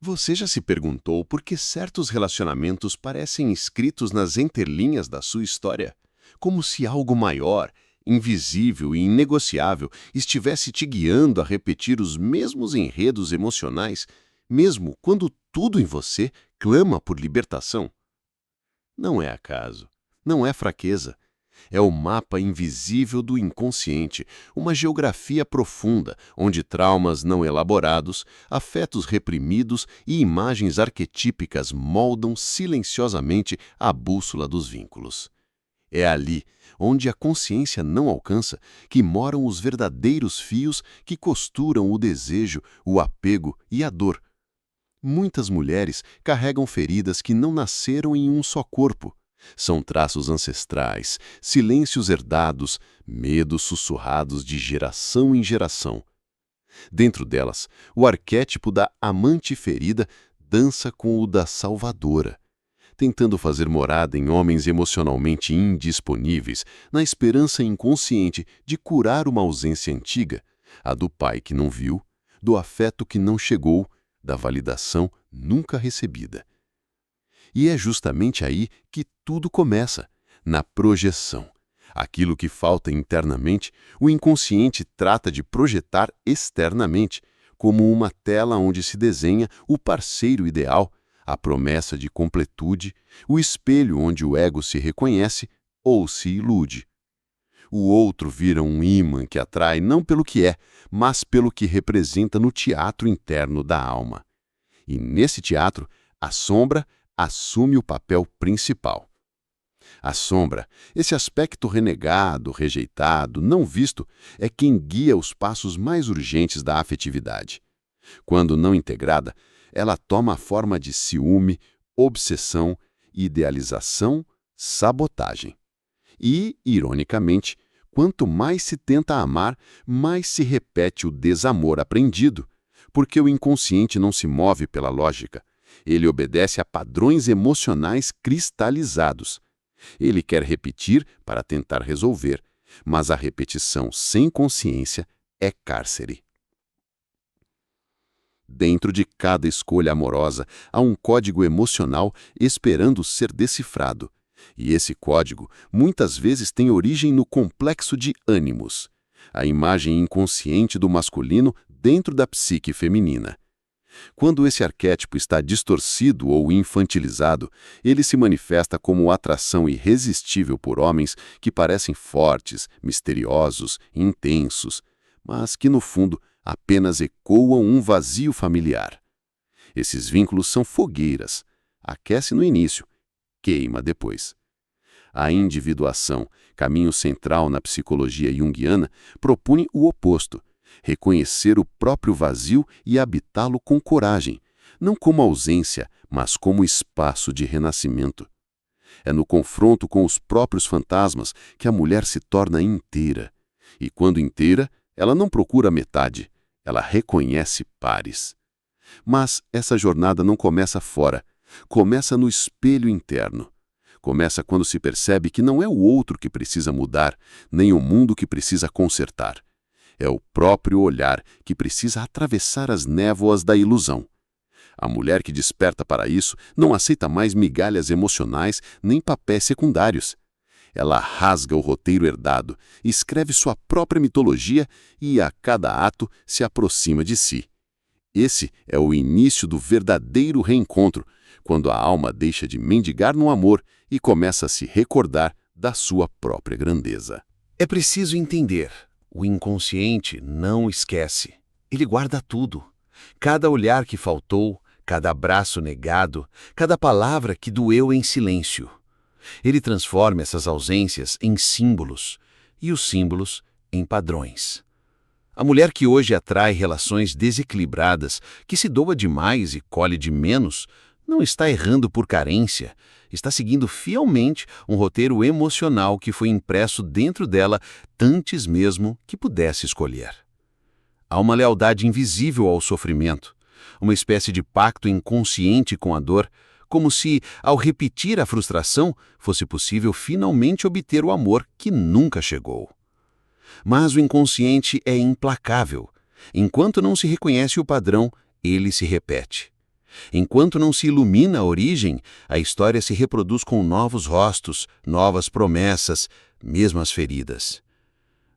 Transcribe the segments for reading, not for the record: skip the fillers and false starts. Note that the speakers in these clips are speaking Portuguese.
Você já se perguntou por que certos relacionamentos parecem escritos nas entrelinhas da sua história? Como se algo maior, invisível e inegociável estivesse te guiando a repetir os mesmos enredos emocionais, mesmo quando tudo em você clama por libertação? Não é acaso, não é fraqueza. É o mapa invisível do inconsciente, uma geografia profunda, onde traumas não elaborados, afetos reprimidos e imagens arquetípicas moldam silenciosamente a bússola dos vínculos. É ali, onde a consciência não alcança, que moram os verdadeiros fios que costuram o desejo, o apego e a dor. Muitas mulheres carregam feridas que não nasceram em um só corpo. São traços ancestrais, silêncios herdados, medos sussurrados de geração em geração. Dentro delas, o arquétipo da amante ferida dança com o da salvadora, tentando fazer morada em homens emocionalmente indisponíveis, na esperança inconsciente de curar uma ausência antiga, a do pai que não viu, do afeto que não chegou, da validação nunca recebida. E é justamente aí que tudo começa, na projeção. Aquilo que falta internamente, o inconsciente trata de projetar externamente, como uma tela onde se desenha o parceiro ideal, a promessa de completude, o espelho onde o ego se reconhece ou se ilude. O outro vira um ímã que atrai não pelo que é, mas pelo que representa no teatro interno da alma. E nesse teatro, a sombra assume o papel principal. A sombra, esse aspecto renegado, rejeitado, não visto, é quem guia os passos mais urgentes da afetividade. Quando não integrada, ela toma a forma de ciúme, obsessão, idealização, sabotagem. E, ironicamente, quanto mais se tenta amar, mais se repete o desamor aprendido, porque o inconsciente não se move pela lógica. Ele obedece a padrões emocionais cristalizados. Ele quer repetir para tentar resolver, mas a repetição sem consciência é cárcere. Dentro de cada escolha amorosa há um código emocional esperando ser decifrado. E esse código muitas vezes tem origem no complexo de ânimos, a imagem inconsciente do masculino dentro da psique feminina. Quando esse arquétipo está distorcido ou infantilizado, ele se manifesta como atração irresistível por homens que parecem fortes, misteriosos, intensos, mas que, no fundo, apenas ecoam um vazio familiar. Esses vínculos são fogueiras. Aquece no início, queima depois. A individuação, caminho central na psicologia junguiana, propõe o oposto: reconhecer o próprio vazio e habitá-lo com coragem, não como ausência, mas como espaço de renascimento. É no confronto com os próprios fantasmas que a mulher se torna inteira. E quando inteira, ela não procura metade, ela reconhece pares. Mas essa jornada não começa fora, começa no espelho interno. Começa quando se percebe que não é o outro que precisa mudar, nem o mundo que precisa consertar. É o próprio olhar que precisa atravessar as névoas da ilusão. A mulher que desperta para isso não aceita mais migalhas emocionais nem papéis secundários. Ela rasga o roteiro herdado, escreve sua própria mitologia e, a cada ato, se aproxima de si. Esse é o início do verdadeiro reencontro, quando a alma deixa de mendigar no amor e começa a se recordar da sua própria grandeza. É preciso entender. O inconsciente não esquece. Ele guarda tudo. Cada olhar que faltou, cada abraço negado, cada palavra que doeu em silêncio. Ele transforma essas ausências em símbolos e os símbolos em padrões. A mulher que hoje atrai relações desequilibradas, que se doa demais e colhe de menos, não está errando por carência, está seguindo fielmente um roteiro emocional que foi impresso dentro dela antes mesmo que pudesse escolher. Há uma lealdade invisível ao sofrimento, uma espécie de pacto inconsciente com a dor, como se, ao repetir a frustração, fosse possível finalmente obter o amor que nunca chegou. Mas o inconsciente é implacável. Enquanto não se reconhece o padrão, ele se repete. Enquanto não se ilumina a origem, a história se reproduz com novos rostos, novas promessas, mesmo as feridas.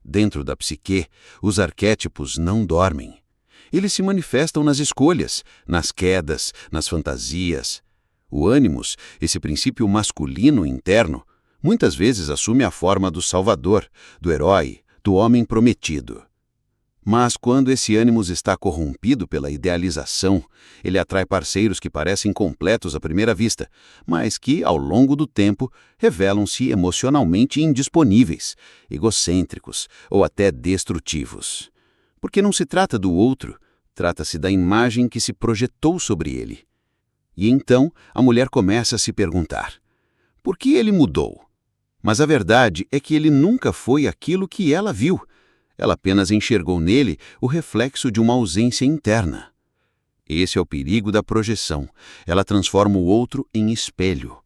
Dentro da psique, os arquétipos não dormem. Eles se manifestam nas escolhas, nas quedas, nas fantasias. O ânimos, esse princípio masculino interno, muitas vezes assume a forma do salvador, do herói, do homem prometido. Mas quando esse ânimos está corrompido pela idealização, ele atrai parceiros que parecem completos à primeira vista, mas que, ao longo do tempo, revelam-se emocionalmente indisponíveis, egocêntricos ou até destrutivos. Porque não se trata do outro, trata-se da imagem que se projetou sobre ele. E então a mulher começa a se perguntar: por que ele mudou? Mas a verdade é que ele nunca foi aquilo que ela viu. Ela apenas enxergou nele o reflexo de uma ausência interna. Esse é o perigo da projeção. Ela transforma o outro em espelho.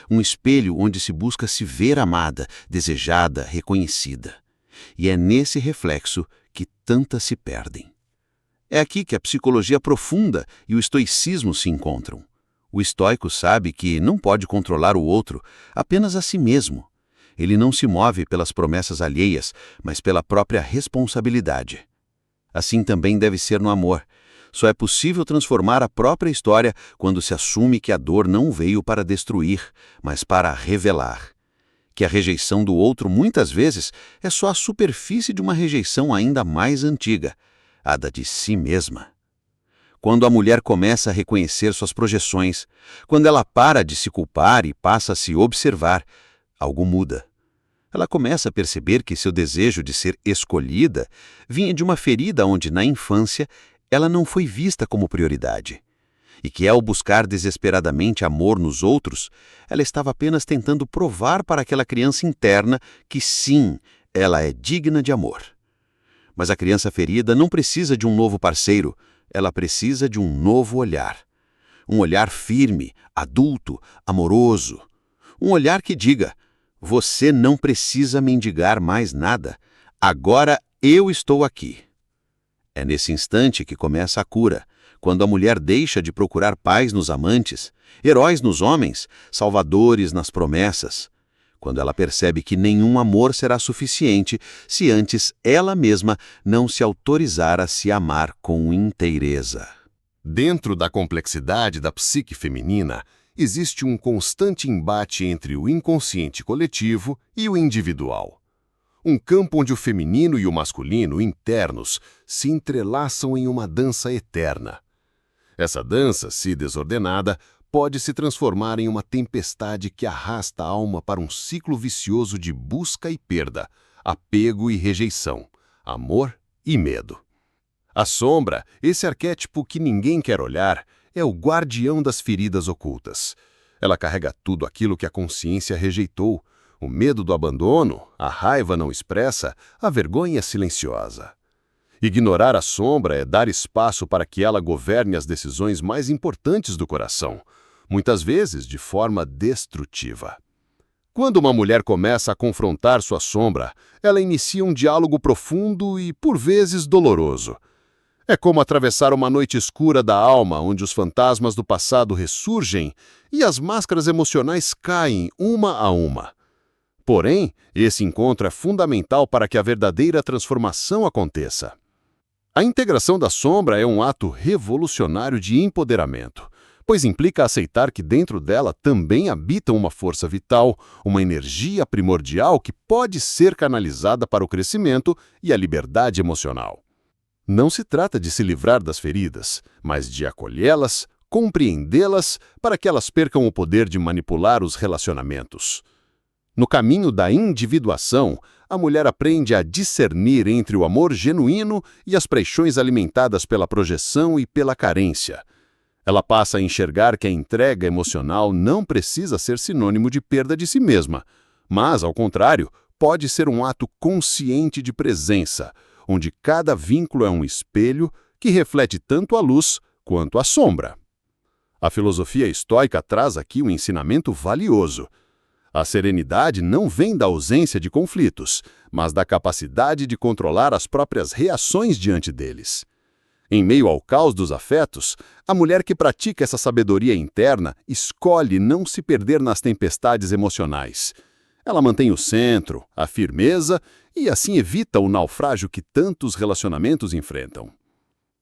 Um espelho onde se busca se ver amada, desejada, reconhecida. E é nesse reflexo que tantas se perdem. É aqui que a psicologia profunda e o estoicismo se encontram. O estoico sabe que não pode controlar o outro, apenas a si mesmo. Ele não se move pelas promessas alheias, mas pela própria responsabilidade. Assim também deve ser no amor. Só é possível transformar a própria história quando se assume que a dor não veio para destruir, mas para revelar. Que a rejeição do outro, muitas vezes, é só a superfície de uma rejeição ainda mais antiga, a da de si mesma. Quando a mulher começa a reconhecer suas projeções, quando ela para de se culpar e passa a se observar, algo muda. Ela começa a perceber que seu desejo de ser escolhida vinha de uma ferida onde, na infância, ela não foi vista como prioridade. E que, ao buscar desesperadamente amor nos outros, ela estava apenas tentando provar para aquela criança interna que, sim, ela é digna de amor. Mas a criança ferida não precisa de um novo parceiro, ela precisa de um novo olhar. Um olhar firme, adulto, amoroso. Um olhar que diga: você não precisa mendigar mais nada. Agora eu estou aqui. É nesse instante que começa a cura, quando a mulher deixa de procurar pais nos amantes, heróis nos homens, salvadores nas promessas. Quando ela percebe que nenhum amor será suficiente se antes ela mesma não se autorizar a se amar com inteireza. Dentro da complexidade da psique feminina, existe um constante embate entre o inconsciente coletivo e o individual. Um campo onde o feminino e o masculino internos se entrelaçam em uma dança eterna. Essa dança, se desordenada, pode se transformar em uma tempestade que arrasta a alma para um ciclo vicioso de busca e perda, apego e rejeição, amor e medo. A sombra, esse arquétipo que ninguém quer olhar, é o guardião das feridas ocultas. Ela carrega tudo aquilo que a consciência rejeitou, o medo do abandono, a raiva não expressa, a vergonha silenciosa. Ignorar a sombra é dar espaço para que ela governe as decisões mais importantes do coração, muitas vezes de forma destrutiva. Quando uma mulher começa a confrontar sua sombra, ela inicia um diálogo profundo e, por vezes, doloroso. É como atravessar uma noite escura da alma, onde os fantasmas do passado ressurgem e as máscaras emocionais caem uma a uma. Porém, esse encontro é fundamental para que a verdadeira transformação aconteça. A integração da sombra é um ato revolucionário de empoderamento, pois implica aceitar que dentro dela também habita uma força vital, uma energia primordial que pode ser canalizada para o crescimento e a liberdade emocional. Não se trata de se livrar das feridas, mas de acolhê-las, compreendê-las, para que elas percam o poder de manipular os relacionamentos. No caminho da individuação, a mulher aprende a discernir entre o amor genuíno e as paixões alimentadas pela projeção e pela carência. Ela passa a enxergar que a entrega emocional não precisa ser sinônimo de perda de si mesma, mas, ao contrário, pode ser um ato consciente de presença, onde cada vínculo é um espelho que reflete tanto a luz quanto a sombra. A filosofia estoica traz aqui um ensinamento valioso. A serenidade não vem da ausência de conflitos, mas da capacidade de controlar as próprias reações diante deles. Em meio ao caos dos afetos, a mulher que pratica essa sabedoria interna escolhe não se perder nas tempestades emocionais. Ela mantém o centro, a firmeza e assim evita o naufrágio que tantos relacionamentos enfrentam.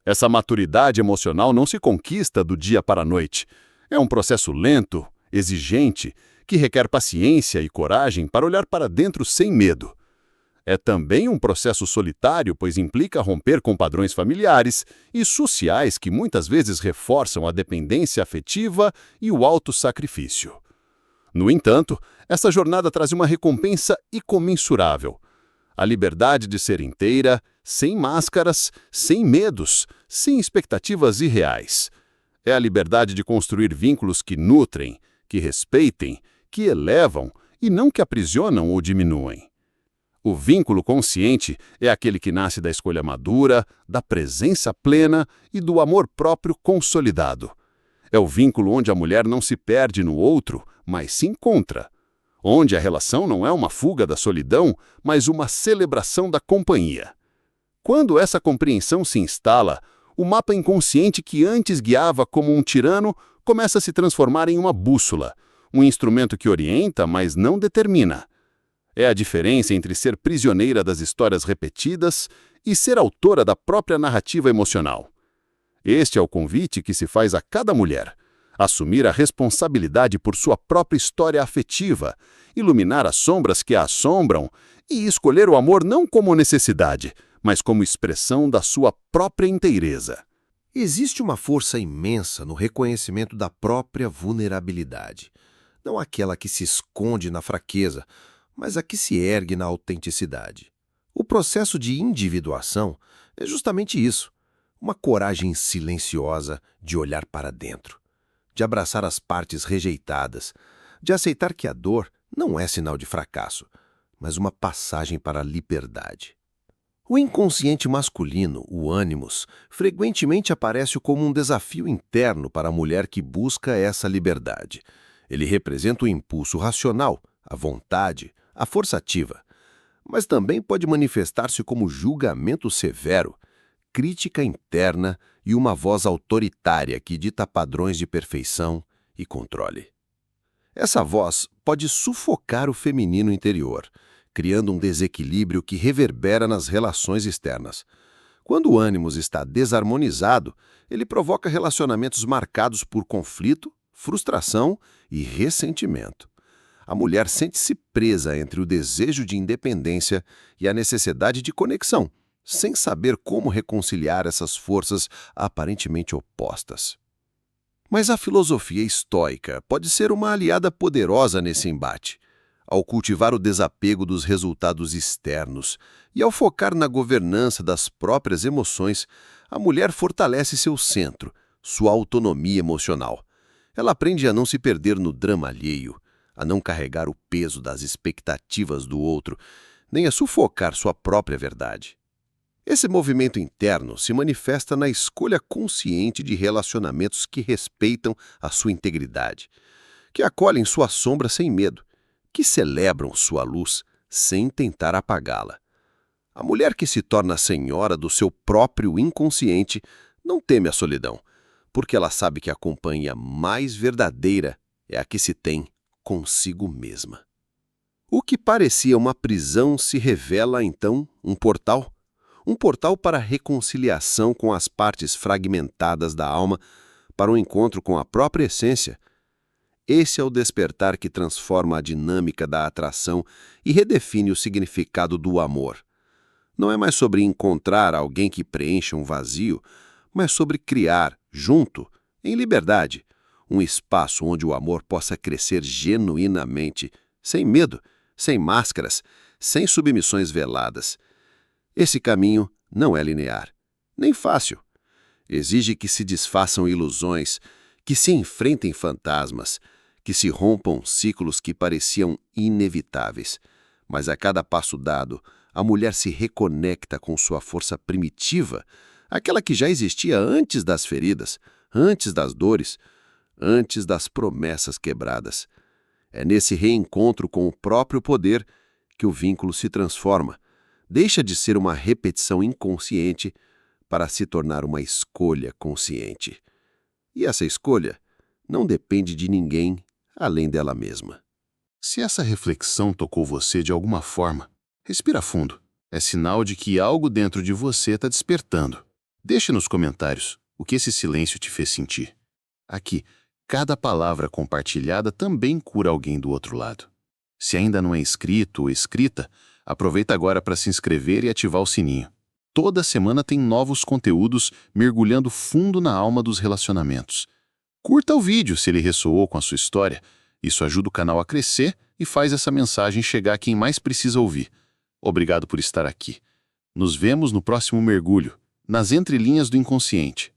Essa maturidade emocional não se conquista do dia para a noite. É um processo lento, exigente, que requer paciência e coragem para olhar para dentro sem medo. É também um processo solitário, pois implica romper com padrões familiares e sociais que muitas vezes reforçam a dependência afetiva e o autossacrifício. No entanto, essa jornada traz uma recompensa incomensurável: a liberdade de ser inteira, sem máscaras, sem medos, sem expectativas irreais. É a liberdade de construir vínculos que nutrem, que respeitem, que elevam e não que aprisionam ou diminuem. O vínculo consciente é aquele que nasce da escolha madura, da presença plena e do amor próprio consolidado. É o vínculo onde a mulher não se perde no outro, mas se encontra. Onde a relação não é uma fuga da solidão, mas uma celebração da companhia. Quando essa compreensão se instala, o mapa inconsciente que antes guiava como um tirano começa a se transformar em uma bússola, um instrumento que orienta, mas não determina. É a diferença entre ser prisioneira das histórias repetidas e ser autora da própria narrativa emocional. Este é o convite que se faz a cada mulher: assumir a responsabilidade por sua própria história afetiva, iluminar as sombras que a assombram e escolher o amor não como necessidade, mas como expressão da sua própria inteireza. Existe uma força imensa no reconhecimento da própria vulnerabilidade. Não aquela que se esconde na fraqueza, mas a que se ergue na autenticidade. O processo de individuação é justamente isso: uma coragem silenciosa de olhar para dentro, de abraçar as partes rejeitadas, de aceitar que a dor não é sinal de fracasso, mas uma passagem para a liberdade. O inconsciente masculino, o ânimos, frequentemente aparece como um desafio interno para a mulher que busca essa liberdade. Ele representa o impulso racional, a vontade, a força ativa, mas também pode manifestar-se como julgamento severo, crítica interna e uma voz autoritária que dita padrões de perfeição e controle. Essa voz pode sufocar o feminino interior, criando um desequilíbrio que reverbera nas relações externas. Quando o ânimos está desarmonizado, ele provoca relacionamentos marcados por conflito, frustração e ressentimento. A mulher sente-se presa entre o desejo de independência e a necessidade de conexão, sem saber como reconciliar essas forças aparentemente opostas. Mas a filosofia estoica pode ser uma aliada poderosa nesse embate. Ao cultivar o desapego dos resultados externos e ao focar na governança das próprias emoções, a mulher fortalece seu centro, sua autonomia emocional. Ela aprende a não se perder no drama alheio, a não carregar o peso das expectativas do outro, nem a sufocar sua própria verdade. Esse movimento interno se manifesta na escolha consciente de relacionamentos que respeitam a sua integridade, que acolhem sua sombra sem medo, que celebram sua luz sem tentar apagá-la. A mulher que se torna senhora do seu próprio inconsciente não teme a solidão, porque ela sabe que a companhia mais verdadeira é a que se tem consigo mesma. O que parecia uma prisão se revela, então, um portal para a reconciliação com as partes fragmentadas da alma, para o encontro com a própria essência. Esse é o despertar que transforma a dinâmica da atração e redefine o significado do amor. Não é mais sobre encontrar alguém que preencha um vazio, mas sobre criar, junto, em liberdade, um espaço onde o amor possa crescer genuinamente, sem medo, sem máscaras, sem submissões veladas. Esse caminho não é linear, nem fácil. Exige que se desfaçam ilusões, que se enfrentem fantasmas, que se rompam ciclos que pareciam inevitáveis. Mas a cada passo dado, a mulher se reconecta com sua força primitiva, aquela que já existia antes das feridas, antes das dores, antes das promessas quebradas. É nesse reencontro com o próprio poder que o vínculo se transforma, deixa de ser uma repetição inconsciente para se tornar uma escolha consciente. E essa escolha não depende de ninguém além dela mesma. Se essa reflexão tocou você de alguma forma, respira fundo. É sinal de que algo dentro de você está despertando. Deixe nos comentários o que esse silêncio te fez sentir. Aqui, cada palavra compartilhada também cura alguém do outro lado. Se ainda não é inscrito ou inscrita, aproveita agora para se inscrever e ativar o sininho. Toda semana tem novos conteúdos mergulhando fundo na alma dos relacionamentos. Curta o vídeo se ele ressoou com a sua história. Isso ajuda o canal a crescer e faz essa mensagem chegar a quem mais precisa ouvir. Obrigado por estar aqui. Nos vemos no próximo mergulho, nas entrelinhas do inconsciente.